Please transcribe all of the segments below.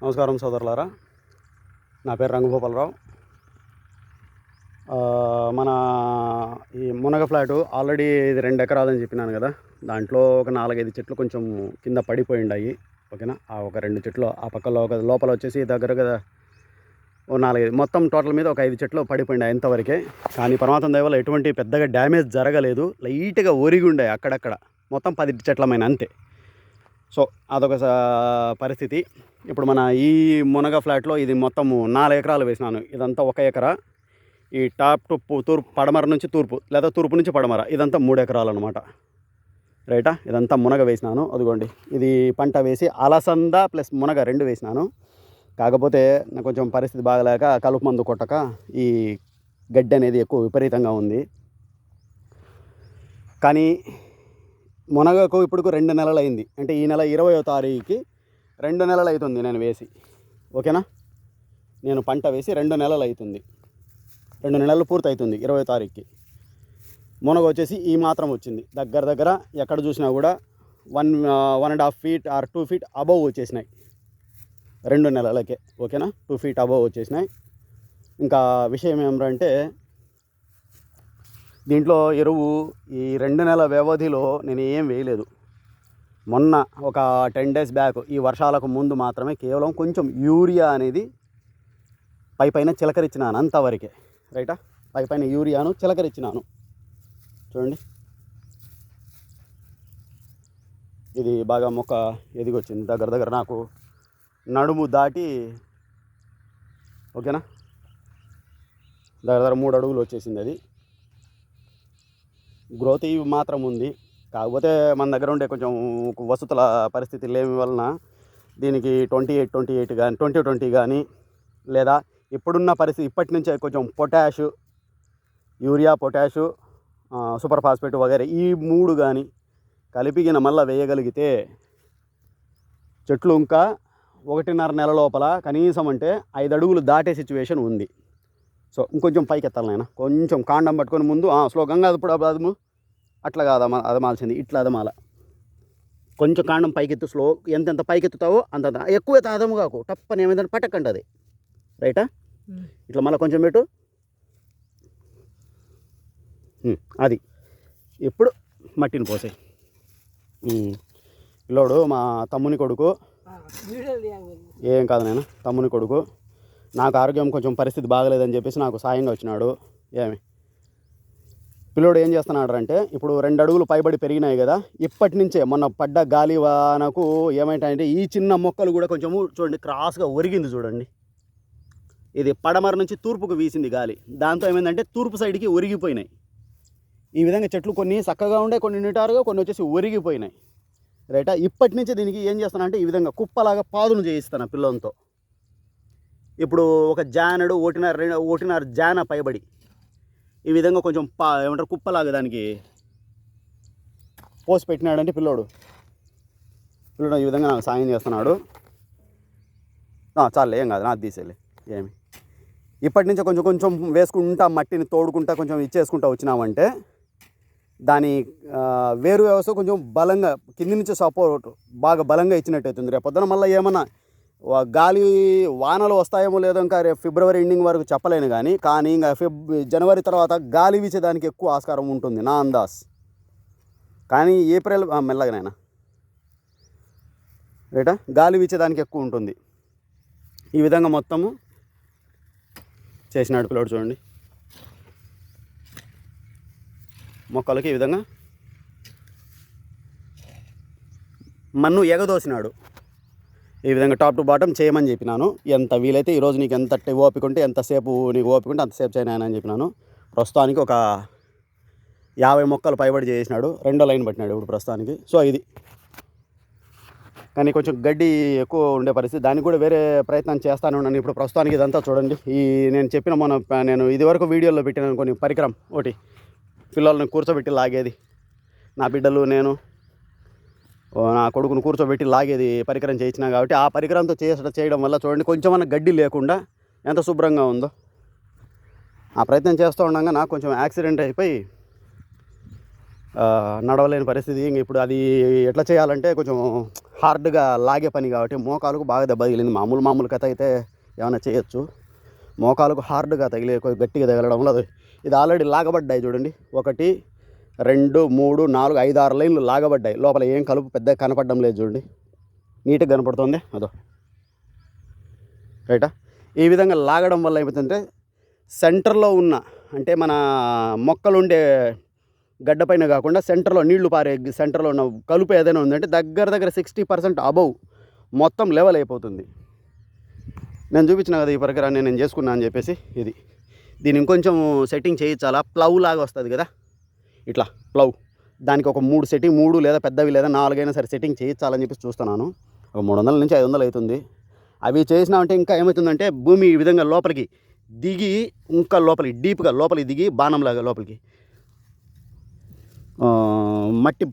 నమస్కారం సోదరులారా, నా పేరు రంగగోపాలరావు. మన ఈ మునగ ఫ్లాటు ఆల్రెడీ ఇది 2 ఎకరాలని చెప్పినాను కదా. దాంట్లో ఒక 4-5 చెట్లు కొంచెం కింద పడిపోయిండాయి. ఓకేనా. ఆ ఒక 2 చెట్లు ఆ పక్కలో ఒక లోపల వచ్చేసి దగ్గరగా ఓ 4-5 మొత్తం టోటల్ మీద ఒక 5 చెట్లు పడిపోయిండాయి ఇంతవరకే. కానీ పరమాత్మ దయ వల్ల ఎటువంటి పెద్దగా డ్యామేజ్ జరగలేదు. లైట్గా ఒరిగి ఉండాయి అక్కడక్కడ, మొత్తం 10 చెట్లమైన అంతే. సో అదొక పరిస్థితి. ఇప్పుడు మన ఈ మునగ ఫ్లాట్లో ఇది మొత్తము 4 ఎకరాలు వేసినాను. ఇదంతా 1 ఎకరా. ఈ టాప్ టు తూర్పు పడమర నుంచి తూర్పు లేదా తూర్పు నుంచి పడమర ఇదంతా 3 ఎకరాలు అనమాట. రైటా. ఇదంతా మునగ వేసినాను. అదిగోండి, ఇది పంట వేసి అలసంద ప్లస్ మునగ 2 వేసినాను. కాకపోతే నాకు కొంచెం పరిస్థితి బాగలేక కలుపు మందు కొట్టక ఈ గడ్డి అనేది ఎక్కువ విపరీతంగా ఉంది. కానీ మునగకు ఇప్పటికు 2 నెలలు అయింది. అంటే ఈ నెల 20వ తారీఖుకి 2 నెలలు అవుతుంది నేను వేసి. ఓకేనా. నేను పంట వేసి 2 నెలలు అవుతుంది. 2 నెలలు పూర్తి అవుతుంది 20వ తారీఖుకి. మునగ వచ్చేసి ఈ మాత్రం వచ్చింది. దగ్గర ఎక్కడ చూసినా కూడా 1.5 feet ఆర్ 2 feet అబవ్ వచ్చేసినాయి 2 నెలలకే. ఓకేనా. 2 feet అబవ్ వచ్చేసినాయి. ఇంకా విషయం ఏమంటే దీంట్లో ఎరువు ఈ 2 నెలల వ్యవధిలో నేను ఏం వేయలేదు. మొన్న ఒక 10 days బ్యాక్ ఈ వర్షాలకు ముందు మాత్రమే కేవలం కొంచెం యూరియా అనేది పైన చిలకరించినాను అంతవరకే. రైటా. పైన యూరియాను చిలకరించినాను. చూడండి, ఇది బాగా మొక్క ఎదిగొచ్చింది. దగ్గర నాకు నడుము దాటి, ఓకేనా, దగ్గర 3 అడుగులు వచ్చేసింది. అది గ్రోత్ ఇవి మాత్రం ఉంది. కాకపోతే మన దగ్గర ఉండే కొంచెం వసతుల పరిస్థితి లేని వలన దీనికి 28 కానీ 20 కానీ లేదా ఇప్పుడున్న పరిస్థితి ఇప్పటి నుంచే కొంచెం potash, urea, potash, super phosphate వగైరా ఈ 3 కానీ కలిపిగిన మళ్ళీ వేయగలిగితే చెట్లు ఇంకా 1.5 నెల లోపల కనీసం అంటే 5 అడుగులు దాటే సిచ్యువేషన్ ఉంది. సో ఇంకొంచెం పైకి ఎత్తాలి నాయన. కొంచెం కాండం పట్టుకొని ముందు స్లోగంగా అదుము అట్లా కాదమ్మా, అదమాల్సింది ఇట్లా అదమాల. కొంచెం కాండం పైకెత్తు. స్లో ఎంతెంత పైకెత్తుతావో అంత ఎక్కువ అదము కాకు. టప్పని ఏమైందంటే పట్టకండి అది. రైటా. ఇట్లా మళ్ళీ కొంచెం పెట్టు. అది ఇప్పుడు మట్టిని పోసాయి. పిల్లోడు మా తమ్ముని కొడుకు. ఏం కాదు నాయన, తమ్ముని కొడుకు. నాకు ఆరోగ్యం కొంచెం పరిస్థితి బాగలేదని చెప్పేసి నాకు సాయంగా వచ్చినాడు. ఏమి పిల్లోడు ఏం చేస్తున్నాడు అంటే, ఇప్పుడు 2 అడుగులు పైబడి పెరిగినాయి కదా. ఇప్పటి నుంచే మొన్న పడ్డ గాలి వానకు ఏమైందంటే ఈ చిన్న మొక్కలు కూడా కొంచెము చూడండి క్రాస్గా ఒరిగింది. చూడండి, ఇది పడమర నుంచి తూర్పుకు వీసింది గాలి. దాంతో ఏమైందంటే తూర్పు సైడ్కి ఒరిగిపోయినాయి. ఈ విధంగా చెట్లు కొన్ని చక్కగా ఉండే, కొన్ని నిటారుగా, కొన్ని వచ్చేసి ఒరిగిపోయినాయి. రైటా. ఇప్పటి నుంచి దీనికి ఏం చేస్తాను అంటే ఈ విధంగా కుప్పలాగా పాదును చేయిస్తాను పిల్లలతో. ఇప్పుడు ఒక జానడు 1.5 జాన పైబడి ఈ విధంగా కొంచెం ఏమంటారు కుప్పలాగా దానికి పోసి పెట్టినాడంటే పిల్లోడు ఈ విధంగా నాకు సాయం చేస్తున్నాడు. చాలే, ఏం కాదు, నాకు తీసేలే. ఏమి ఇప్పటి నుంచి కొంచెం వేసుకుంటా, మట్టిని తోడుకుంటా, కొంచెం ఇచ్చేసుకుంటా వచ్చినామంటే దాని వేరు వ్యవస్థ కొంచెం బలంగా కింది నుంచి సపోర్ట్ బాగా బలంగా ఇచ్చినట్టు అవుతుంది. రేపు పొద్దున మళ్ళీ ఏమన్నా గాలి వానలు వస్తాయేమో లేదో ఇంకా రేపు ఫిబ్రవరి ఎండింగ్ వరకు చెప్పలేను. కానీ ఇంకా జనవరి తర్వాత గాలి వీచేదానికి ఎక్కువ ఆస్కారం ఉంటుంది నా అందాజ్. కానీ ఏప్రిల్ మెల్లగానైనా రైటా గాలి వీచేదానికి ఎక్కువ ఉంటుంది. ఈ విధంగా మొత్తము చేసినాడు పిల్లోడు. చూడండి, మొక్కలకి ఈ విధంగా మన్ను ఎగదోసినాడు. ఈ విధంగా టాప్ టు బాటం చేయమని చెప్పినాను. ఎంత వీలైతే ఈరోజు నీకు ఎంత ఓపిక ఉంటే ఎంతసేపు నీకు ఓపిక ఉంటే అంతసేపు చేయనాయని చెప్పినాను. ప్రస్తుతానికి ఒక 50 మొక్కలు పైబడి చేసినాడు. 2వ లైన్ పట్టినాడు ఇప్పుడు ప్రస్తుతానికి. సో ఇది కానీ కొంచెం గడ్డి ఎక్కువ ఉండే పరిస్థితి. దానికి కూడా వేరే ప్రయత్నం చేస్తాను ఉన్నాను. ఇప్పుడు ప్రస్తుతానికి ఇదంతా చూడండి. ఈ నేను చెప్పిన నేను ఇదివరకు వీడియోలో పెట్టినాను కొన్ని పరికరం ఒకటి, పిల్లల్ని కూర్చోబెట్టి లాగేది. నా బిడ్డలు, నేను, నా కొడుకును కూర్చోబెట్టి లాగేది పరికరం చేయించినా కాబట్టి ఆ పరికరంతో చేయడం వల్ల చూడండి కొంచెమన్నా గడ్డి లేకుండా ఎంత శుభ్రంగా ఉందో. ఆ ప్రయత్నం చేస్తూ ఉండగా నాకు కొంచెం యాక్సిడెంట్ అయిపోయి నడవలేని పరిస్థితి. ఇంక ఇప్పుడు అది ఎట్లా చేయాలంటే కొంచెం హార్డ్గా లాగే పని కాబట్టి మోకాలకు బాగా దెబ్బ తగిలింది. మామూలు కథ అయితే ఏమైనా చేయొచ్చు, మోకాలకు హార్డ్గా తగిలి గట్టిగా తగలడం వల్ల ఇది ఆల్రెడీ లాగబడ్డాయి చూడండి. 1 2 3 4 5 6 లైన్లు లాగబడ్డాయి. లోపల ఏం కలుపు పెద్ద కనపడడం లేదు చూడండి, నీట్గా కనపడుతుంది అదో రైటా. ఈ విధంగా లాగడం వల్ల ఏమవుతుందంటే సెంటర్లో ఉన్న అంటే మన మొక్కలు ఉండే గడ్డ పైన కాకుండా సెంటర్లో నీళ్లు పారే సెంటర్లో ఉన్న కలుపు ఏదైనా ఉందంటే దగ్గర 60% అబౌవ్ మొత్తం లెవెల్ అయిపోతుంది. నేను చూపించిన కదా ఈ పరికరాన్ని నేను చేసుకున్నా అని చెప్పేసి దీన్ని ఇంకొంచెం సెట్టింగ్ చేయించాలా. ప్లవ్ లాగా వస్తుంది కదా ఇట్లా ప్లవ్, దానికి ఒక 3 సెట్టింగ్ 3 లేదా పెద్దవి లేదా 4 అయినా సరే సెట్టింగ్ చేయించాలని చెప్పేసి చూస్తున్నాను. ఒక 300 నుంచి 500 అవుతుంది. అవి చేసినామంటే ఇంకా ఏమవుతుందంటే భూమి ఈ విధంగా లోపలికి దిగి ఇంకా లోపలికి డీప్గా లోపలికి దిగి బాణంలాగా లోపలికి మట్టి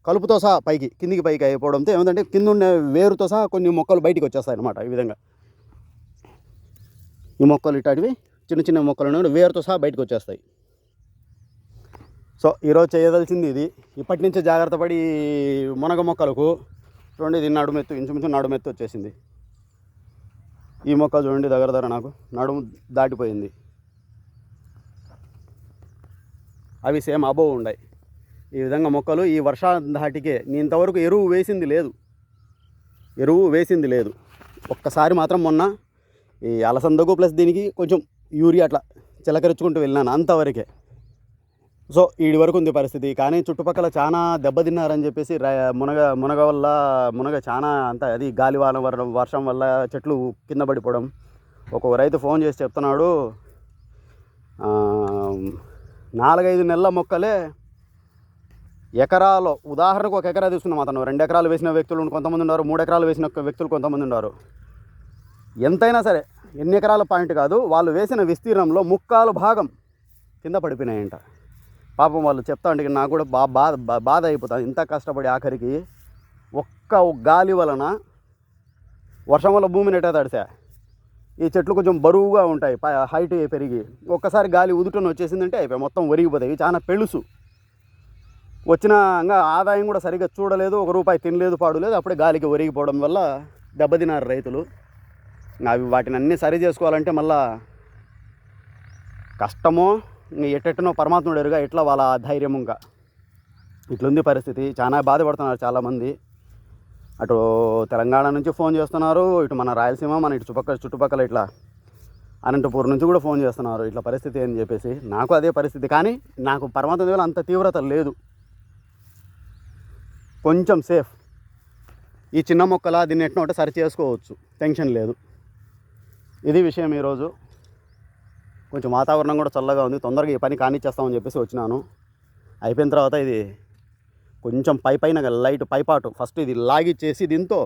కలుపుతో సహా కిందికి పైకి అయిపోవడంతో ఏమంటే కింద ఉండే వేరుతో సహా కొన్ని మొక్కలు బయటికి వచ్చేస్తాయి అన్నమాట. ఈ విధంగా ఈ మొక్కలు ఇట్లాంటివి చిన్న మొక్కలు వేరుతో సహా బయటకు వచ్చేస్తాయి. సో ఈరోజు చేయదలిసింది ఇది. ఇప్పటి నుంచి జాగ్రత్త పడి మునగ మొక్కలకు చూడండి, ఇది నడుమెత్తు ఇంచుమించు నడుమెత్తు వచ్చేసింది. ఈ మొక్కలు చూడండి దగ్గర నాకు నడుము దాటిపోయింది. అవి సేమ్ అబోవ్ ఉన్నాయి. ఈ విధంగా మొక్కలు ఈ వర్షాధాటికే ఇంతవరకు ఎరువు వేసింది లేదు. ఒక్కసారి మాత్రం మొన్న ఈ అలసందకు ప్లస్ దీనికి కొంచెం యూరియా అట్లా చిలకరించుకుంటూ వెళ్ళినాను అంతవరకే. సో వీడి వరకు ఉంది పరిస్థితి. కానీ చుట్టుపక్కల చాలా దెబ్బతిన్నారని చెప్పేసి మునగ చాలా అంత అది గాలివాన వర్షం వల్ల చెట్లు కింద పడిపోవడం. ఒక్కొక్క రైతు ఫోన్ చేసి చెప్తున్నాడు 4-5 నెలల మొక్కలే ఎకరాలో, ఉదాహరణకు 1 ఎకరా తీసుకున్నాం, అతను 2 ఎకరాలు వేసిన వ్యక్తులు కొంతమంది ఉన్నారు, 3 ఎకరాలు వేసిన వ్యక్తులు కొంతమంది ఉన్నారు. ఎంతైనా సరే ఎన్ని ఎకరాల పాయింట్ కాదు, వాళ్ళు వేసిన విస్తీర్ణంలో 1/4 భాగం కింద పడిపోయినాయంట. పాపం వాళ్ళు చెప్తా ఉంటే నాకు కూడా బాధ అయిపోతుంది. ఇంత కష్టపడి ఆఖరికి ఒక్క గాలి వలన వర్షం వల్ల భూమిని ఎట్టా తడిసా. ఈ చెట్లు కొంచెం బరువుగా ఉంటాయి, హైట్ పెరిగి ఒక్కసారి గాలి ఉదుటను వచ్చేసిందంటే అయిపోయి మొత్తం ఒరిగిపోతాయి. ఇవి చాలా పెళుసు. వచ్చిన ఆదాయం కూడా సరిగ్గా చూడలేదు, 1 రూపాయి తినలేదు పాడులేదు, అప్పుడే గాలికి ఒరిగిపోవడం వల్ల దెబ్బతిన్నారు రైతులు. అవి వాటిని అన్నీ సరి చేసుకోవాలంటే మళ్ళా కష్టమో ఎట్టెట్టనో పరమాత్ముడు ఎరుగా ఇట్లా వాళ్ళ ధైర్యం. ఇంకా ఇట్లుంది పరిస్థితి. చాలా బాధపడుతున్నారు చాలామంది. అటు తెలంగాణ నుంచి ఫోన్ చేస్తున్నారు, ఇటు మన రాయలసీమ మన ఇటు చుట్టుపక్కల ఇట్లా అనంతపూర్ నుంచి కూడా ఫోన్ చేస్తున్నారు ఇట్లా పరిస్థితి అని చెప్పేసి. నాకు అదే పరిస్థితి, కానీ నాకు పరమాత్మ దేవుడు అంత తీవ్రత లేదు, కొంచెం సేఫ్. ఈ చిన్న మొక్కల దీన్ని ఎట్నో ఒకటి సరి చేసుకోవచ్చు, టెన్షన్ లేదు. ఇది విషయం. ఈరోజు కొంచెం వాతావరణం కూడా చల్లగా ఉంది, తొందరగా ఈ పని కానిచ్చేస్తామని చెప్పేసి వచ్చినాను. అయిపోయిన తర్వాత ఇది కొంచెం పైన లైట్ పైపాటు ఫస్ట్ ఇది లాగిచ్చేసి దీంతో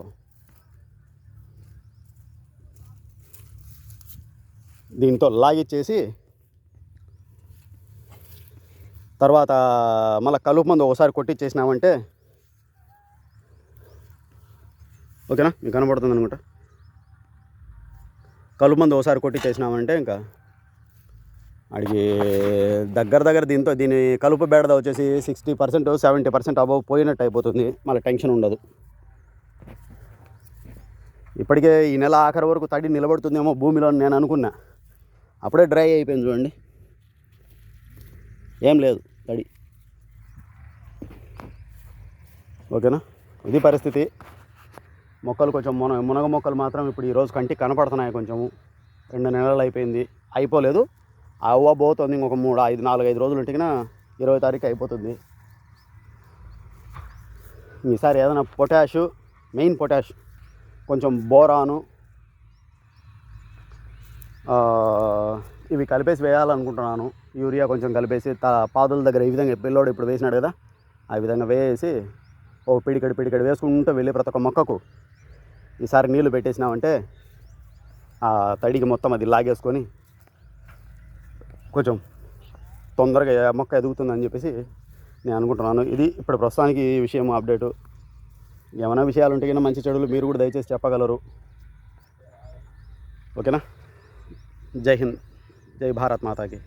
లాగిచ్చేసి తర్వాత మళ్ళీ కలుపు మందు ఒకసారి కొట్టిచ్చేసినామంటే ఓకేనా, మీకు కనబడుతుంది అనుకుంటా. కలుపు మందు ఒకసారి కొట్టిచ్చేసినామంటే ఇంకా అడిగి దగ్గర దీని కలుపు బేడద వచ్చేసి 60% 70% అబౌవ్ పోయినట్టు అయిపోతుంది. మళ్ళీ టెన్షన్ ఉండదు. ఇప్పటికే ఈ నెల ఆఖరి వరకు తడి నిలబడుతుందేమో భూమిలో నేను అనుకున్నా, అప్పుడే డ్రై అయిపోయింది చూడండి, ఏం లేదు తడి. ఓకేనా, ఇది పరిస్థితి. మొక్కలు కొంచెం మునగ మొక్కలు మాత్రం ఇప్పుడు ఈరోజు కంటికి కనపడుతున్నాయి. కొంచెము 2 నెలలు అయిపోయింది, అయిపోలేదు, అవ్వబోతుంది. ఇంకొక 4-5 రోజులు ఉంటే 20వ తారీఖు అయిపోతుంది. ఈసారి ఏదైనా మెయిన్ పొటాష్, కొంచెం బోరాను ఇవి కలిపేసి వేయాలనుకుంటున్నాను. యూరియా కొంచెం కలిపేసి పాదుల దగ్గర ఈ విధంగా పిల్లోడు ఇప్పుడు వేసినాడు కదా, ఆ విధంగా వేసి పిడికడి వేసుకుంటూ వెళ్ళి ప్రతి ఒక్క మొక్కకు ఈసారి నీళ్లు పెట్టేసినామంటే ఆ తడికి మొత్తం అది లాగేసుకొని కొంచెం తొందరగా మొక్క ఎదుగుతుందని చెప్పేసి నేను అనుకుంటున్నాను. ఇది ఇప్పుడు ప్రస్తుతానికి ఈ విషయం అప్డేటు. ఏమైనా విషయాలు ఉంటే కన్నా మంచి చెడులు మీరు కూడా దయచేసి చెప్పగలరు. ఓకేనా. జై హింద్, జై భారత్ మాతాకి.